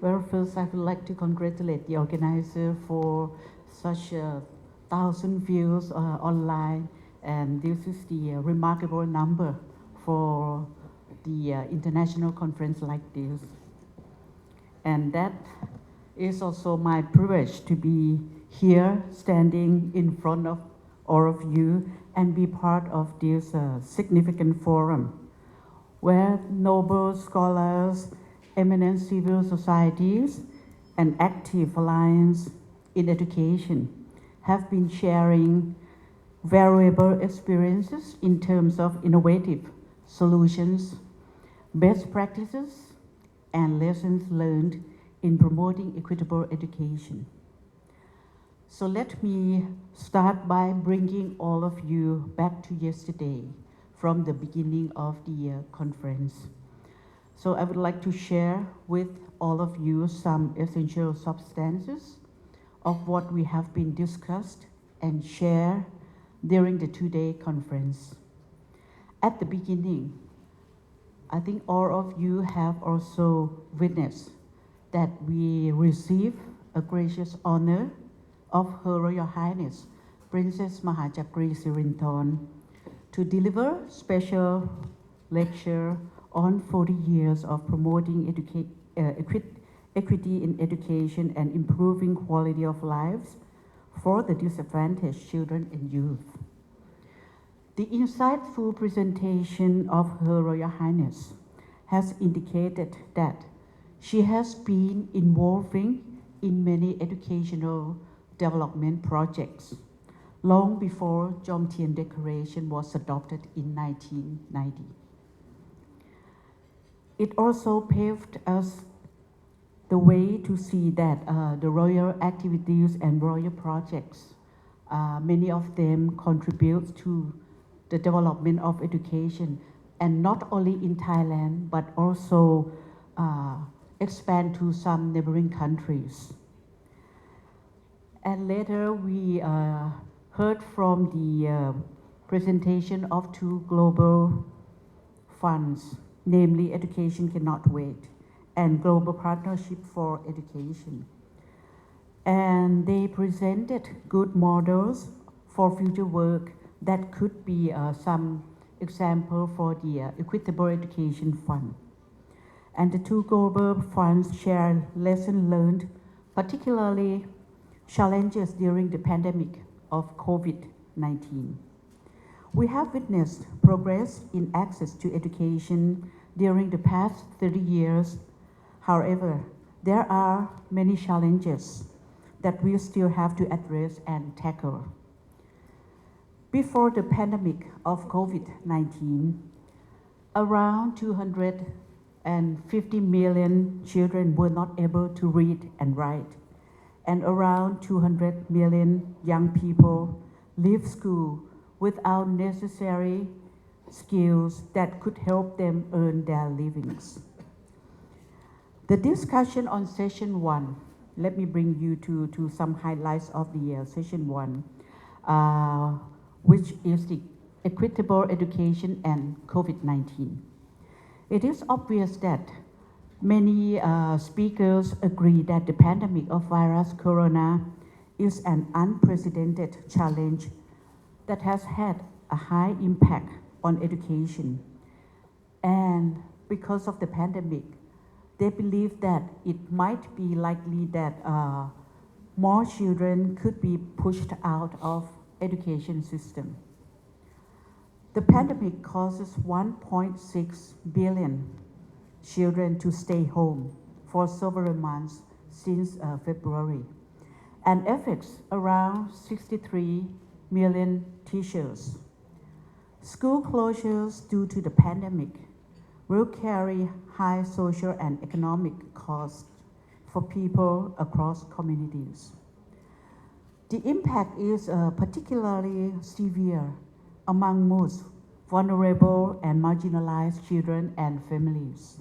Well, first I would like to congratulate the organizer for such 1,000 views online, and this is the remarkable number for the international conference like this. And that is also my privilege to be here standing in front of all of you and be part of this significant forum where noble scholars, eminent civil societies, and active alliance in education have been sharing valuable experiences in terms of innovative solutions, best practices, and lessons learned in promoting equitable education. So let me start by bringing all of you back to yesterday from the beginning of the conference. So I would like to share with all of you some essential substances of what we have been discussed and share during the two-day conference. At the beginning, I think all of you have also witnessed that we receive a gracious honor of Her Royal Highness Princess Mahachakri Sirinthorn to deliver special lecture on 40 years of promoting equity in education and improving quality of lives for the disadvantaged children and youth. The insightful presentation of Her Royal Highness has indicated that she has been involving in many educational development projects long before Jomtien Declaration was adopted in 1990. It also paved us the way to see that the royal activities and royal projects, many of them contribute to the development of education, and not only in Thailand, but also expand to some neighboring countries. And later we heard from the presentation of two global funds, namely Education Cannot Wait and Global Partnership for Education. And they presented good models for future work that could be some example for the Equitable Education Fund. And the two global funds share lessons learned, particularly challenges during the pandemic of COVID-19. We have witnessed progress in access to education during the past 30 years. However, there are many challenges that we still have to address and tackle. Before the pandemic of COVID-19, around 250 million children were not able to read and write, and around 200 million young people leave school without necessary skills that could help them earn their livings. The discussion on session 1, let me bring you to some highlights of the session 1, which is the equitable education and COVID-19. It is obvious that many speakers agree that the pandemic of virus corona is an unprecedented challenge that has had a high impact on education. And because of the pandemic, they believe that it might be likely that more children could be pushed out of education system. The pandemic causes 1.6 billion children to stay home for several months since February, and affects around 63 million teachers. School closures due to the pandemic will carry high social and economic costs for people across communities. The impact is particularly severe among most vulnerable and marginalized children and families.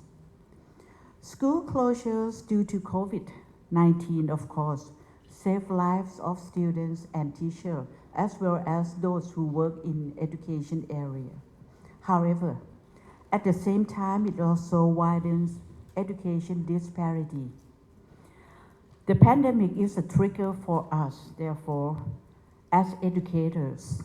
School closures due to COVID-19, of course, save lives of students and teachers, as well as those who work in education area. However, at the same time, it also widens education disparity The pandemic is a trigger for us, therefore, as educators,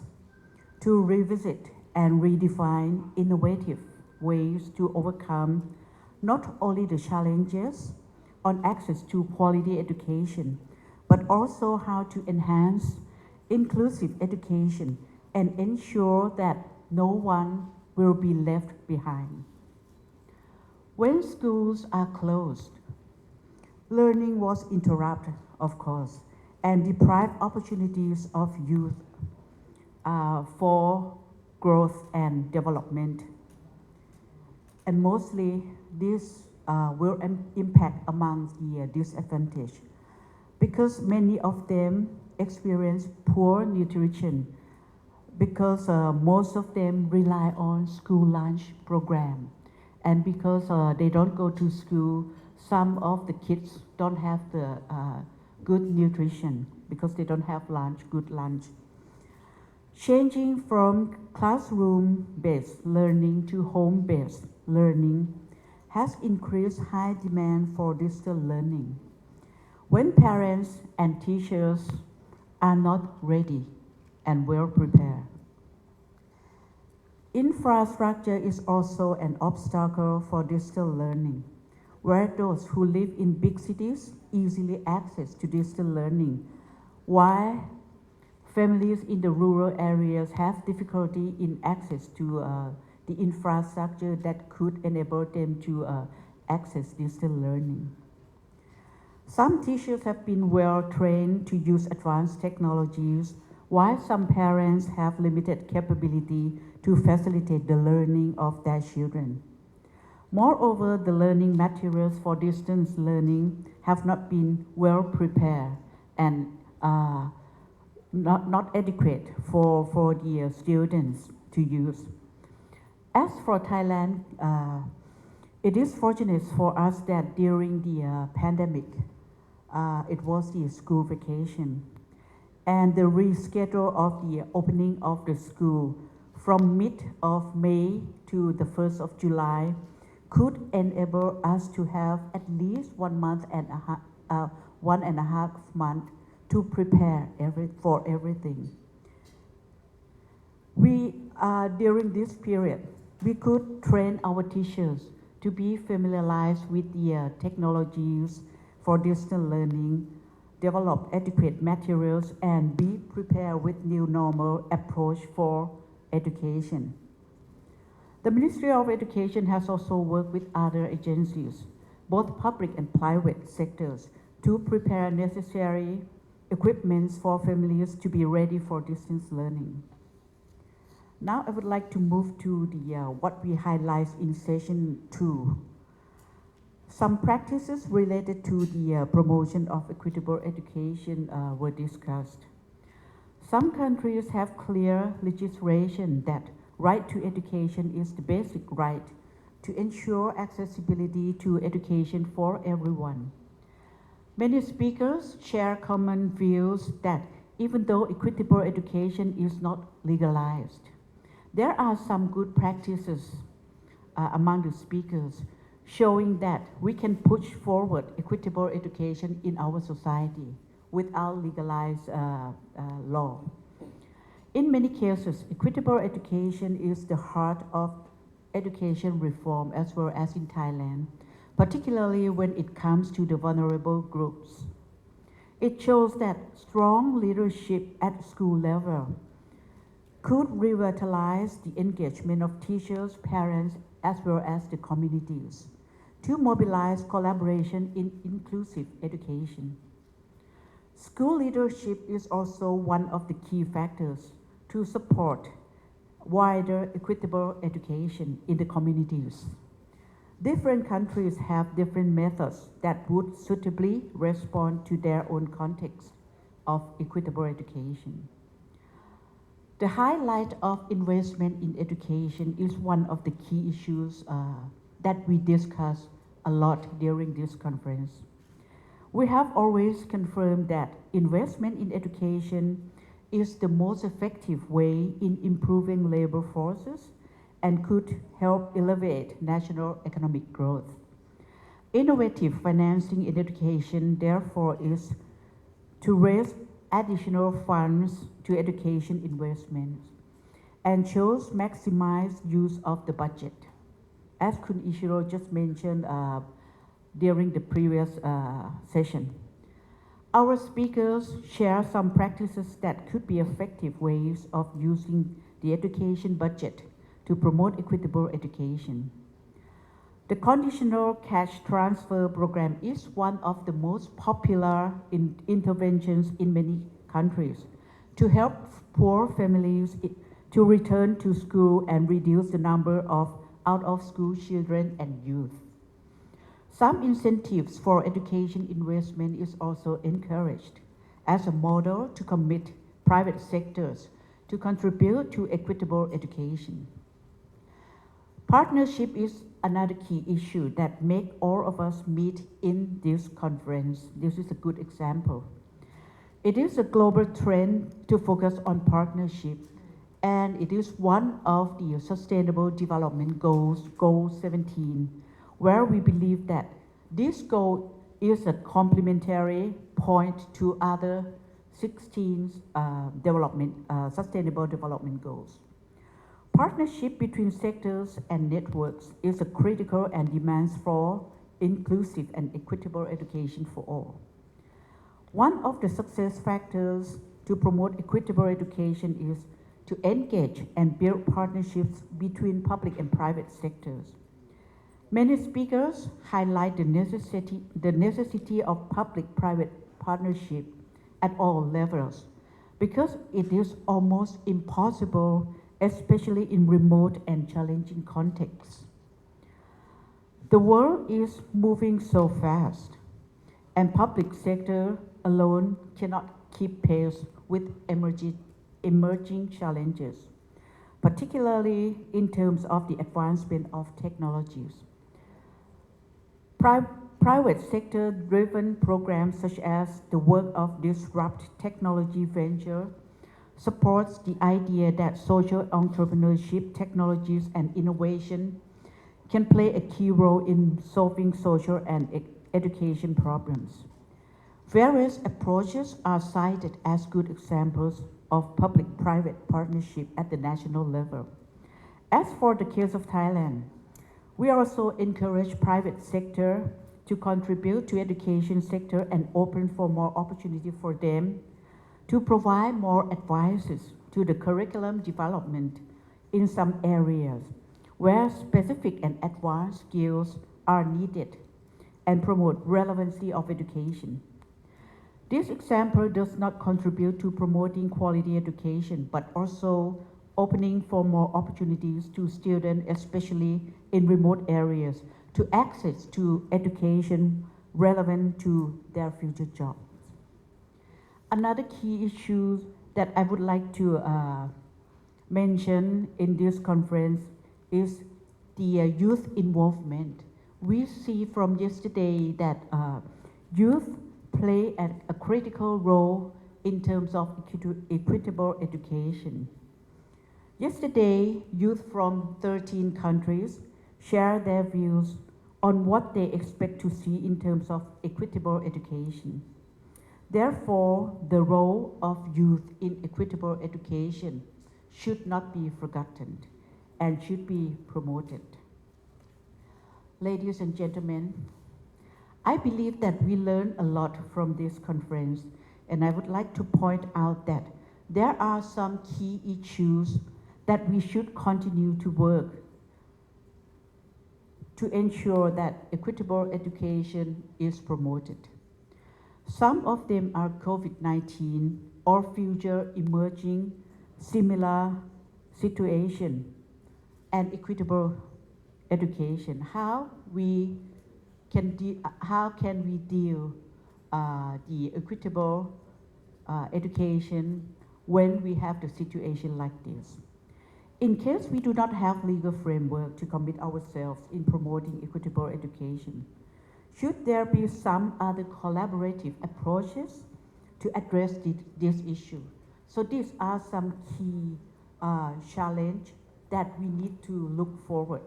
to revisit and redefine innovative ways to overcome not only the challenges on access to quality education, but also how to enhance inclusive education and ensure that no one will be left behind. When schools are closed, learning was interrupted, of course, and deprived opportunities of youth for growth and development. And mostly this will impact among the disadvantaged, because many of them experience poor nutrition, because most of them rely on school lunch program, and because they don't go to school, some of the kids don't have the good nutrition because they don't have good lunch. Changing from classroom-based learning to home-based learning has increased high demand for digital learning. When parents and teachers are not ready and well prepared. Infrastructure is also an obstacle for digital learning, where those who live in big cities easily access to digital learning, while families in the rural areas have difficulty in access to the infrastructure that could enable them to access digital learning. Some teachers have been well trained to use advanced technologies, while some parents have limited capability to facilitate the learning of their children. Moreover, the learning materials for distance learning have not been well prepared and not adequate for the students to use. As for Thailand, it is fortunate for us that during the pandemic, it was the school vacation, and the reschedule of the opening of the school from mid of May to the 1st of July could enable us to have at least 1.5 months to prepare for everything. During this period, we could train our teachers to be familiarized with the technologies for digital learning, develop adequate materials, and be prepared with new normal approach for education. The Ministry of Education has also worked with other agencies, both public and private sectors, to prepare necessary equipments for families to be ready for distance learning. Now I would like to move to what we highlight in session 2. Some practices related to the promotion of equitable education were discussed. Some countries have clear legislation that right to education is the basic right to ensure accessibility to education for everyone. Many speakers share common views that even though equitable education is not legalized, there are some good practices among the speakers showing that we can push forward equitable education in our society without legalized law. In many cases, equitable education is the heart of education reform as well as in Thailand, particularly when it comes to the vulnerable groups. It shows that strong leadership at school level could revitalize the engagement of teachers, parents, as well as the communities to mobilize collaboration in inclusive education. School leadership is also one of the key factors to support wider equitable education in the communities. Different countries have different methods that would suitably respond to their own context of equitable education. The highlight of investment in education is one of the key issues that we discussed a lot during this conference. We have always confirmed that investment in education is the most effective way in improving labor forces and could help elevate national economic growth. Innovative financing in education, therefore, is to raise additional funds to education investments and shows maximized use of the budget. As Kun Ishiro just mentioned during the previous session, our speakers share some practices that could be effective ways of using the education budget to promote equitable education. The conditional cash transfer program is one of the most popular interventions in many countries to help poor families to return to school and reduce the number of out-of-school children and youth. Some incentives for education investment is also encouraged as a model to commit private sectors to contribute to equitable education. Partnership is another key issue that make all of us meet in this conference. This is a good example. It is a global trend to focus on partnership, and it is one of the Sustainable Development Goals, Goal 17, where we believe that this goal is a complementary point to other 16 Sustainable Development Goals. Partnership between sectors and networks is a critical and demands for inclusive and equitable education for all. One of the success factors to promote equitable education is to engage and build partnerships between public and private sectors. Many speakers highlight the necessity of public-private partnership at all levels because it is almost impossible, especially in remote and challenging contexts. The world is moving so fast, and public sector alone cannot keep pace with emerging challenges, particularly in terms of the advancement of technologies. Private sector-driven programs such as the work of Disrupt Technology Venture supports the idea that social entrepreneurship, technologies, and innovation can play a key role in solving social and education problems. Various approaches are cited as good examples of public-private partnership at the national level. As for the case of Thailand, we also encourage private sector to contribute to education sector and open for more opportunity for them to provide more advices to the curriculum development in some areas where specific and advanced skills are needed and promote relevancy of education. This example does not contribute to promoting quality education, but also opening for more opportunities to students, especially in remote areas, to access to education relevant to their future jobs. Another key issue that I would like to mention in this conference is the youth involvement. We see from yesterday that youth play a critical role in terms of equitable education. Yesterday, youth from 13 countries share their views on what they expect to see in terms of equitable education. Therefore, the role of youth in equitable education should not be forgotten and should be promoted. Ladies and gentlemen, I believe that we learned a lot from this conference, and I would like to point out that there are some key issues that we should continue to work to ensure that equitable education is promoted. Some of them are COVID-19 or future emerging similar situation and equitable education. How can we deal the equitable education when we have the situation like this? In case we do not have legal framework to commit ourselves in promoting equitable education, should there be some other collaborative approaches to address this issue? So these are some key challenges that we need to look forward.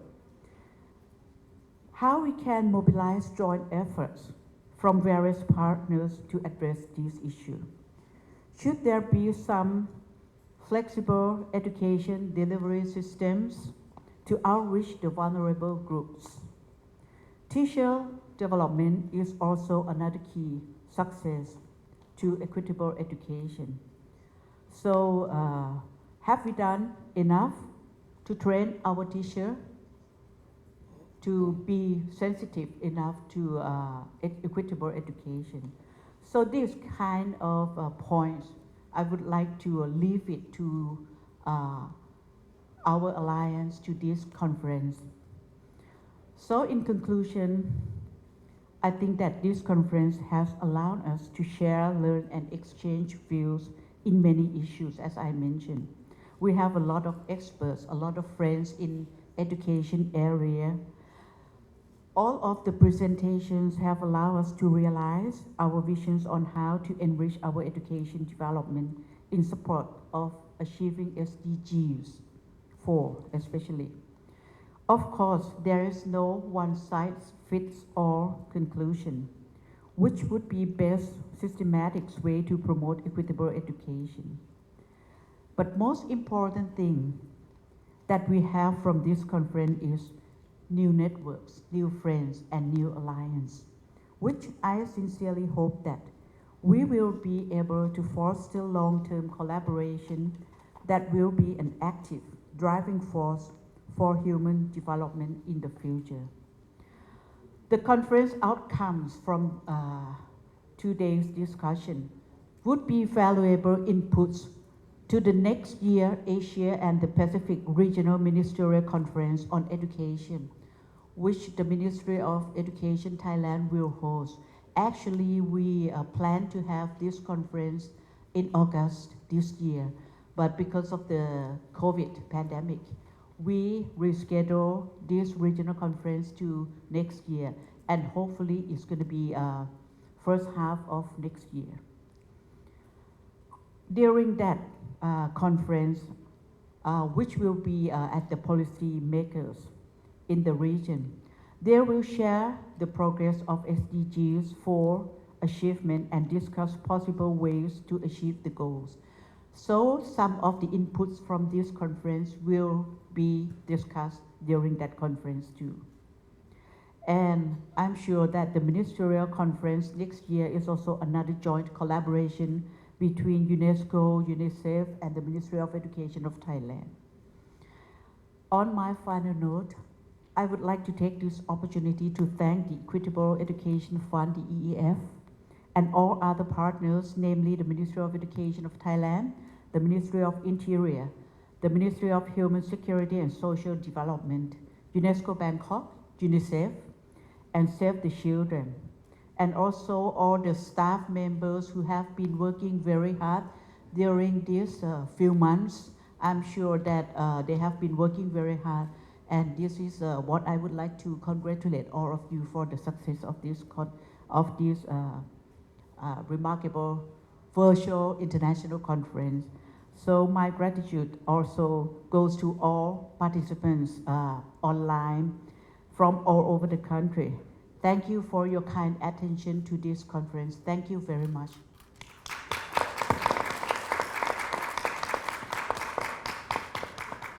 how we can mobilize joint efforts from various partners to address this issue. Should there be some flexible education delivery systems to outreach the vulnerable groups? Teacher development is also another key success to equitable education. So, have we done enough to train our teacher to be sensitive enough to equitable education? So these kind of points, I would like to leave it to our alliance to this conference. So in conclusion, I think that this conference has allowed us to share, learn, and exchange views in many issues, as I mentioned. We have a lot of experts, a lot of friends in education area. All of the presentations have allowed us to realize our visions on how to enrich our education development in support of achieving SDGs 4 especially. Of course, there is no one-size-fits-all conclusion, which would be best systematic way to promote equitable education. But most important thing that we have from this conference is new networks, new friends, and new alliance, which I sincerely hope that we will be able to foster long-term collaboration that will be an active driving force for human development in the future. The conference outcomes from 2 days discussion would be valuable inputs to the next year Asia and the Pacific Regional Ministerial Conference on Education, which the Ministry of Education Thailand will host. Actually, we plan to have this conference in August this year, but because of the COVID pandemic, we reschedule this regional conference to next year, and hopefully it's going to be first half of next year. During that conference, which will be at the policy makers in the region, they will share the progress of SDGs for achievement and discuss possible ways to achieve the goals. So some of the inputs from this conference will be discussed during that conference too. And I'm sure that the ministerial conference next year is also another joint collaboration between UNESCO, UNICEF, and the Ministry of Education of Thailand. On my final note, I would like to take this opportunity to thank the Equitable Education Fund, the EEF, and all other partners, namely the Ministry of Education of Thailand, the Ministry of Interior, the Ministry of Human Security and Social Development, UNESCO Bangkok, UNICEF, and Save the Children, and also all the staff members who have been working very hard during these few months. I'm sure that they have been working very hard, and this is what I would like to congratulate all of you for the success of this remarkable virtual international conference. So my gratitude also goes to all participants online from all over the country. Thank you for your kind attention to this conference. Thank you very much.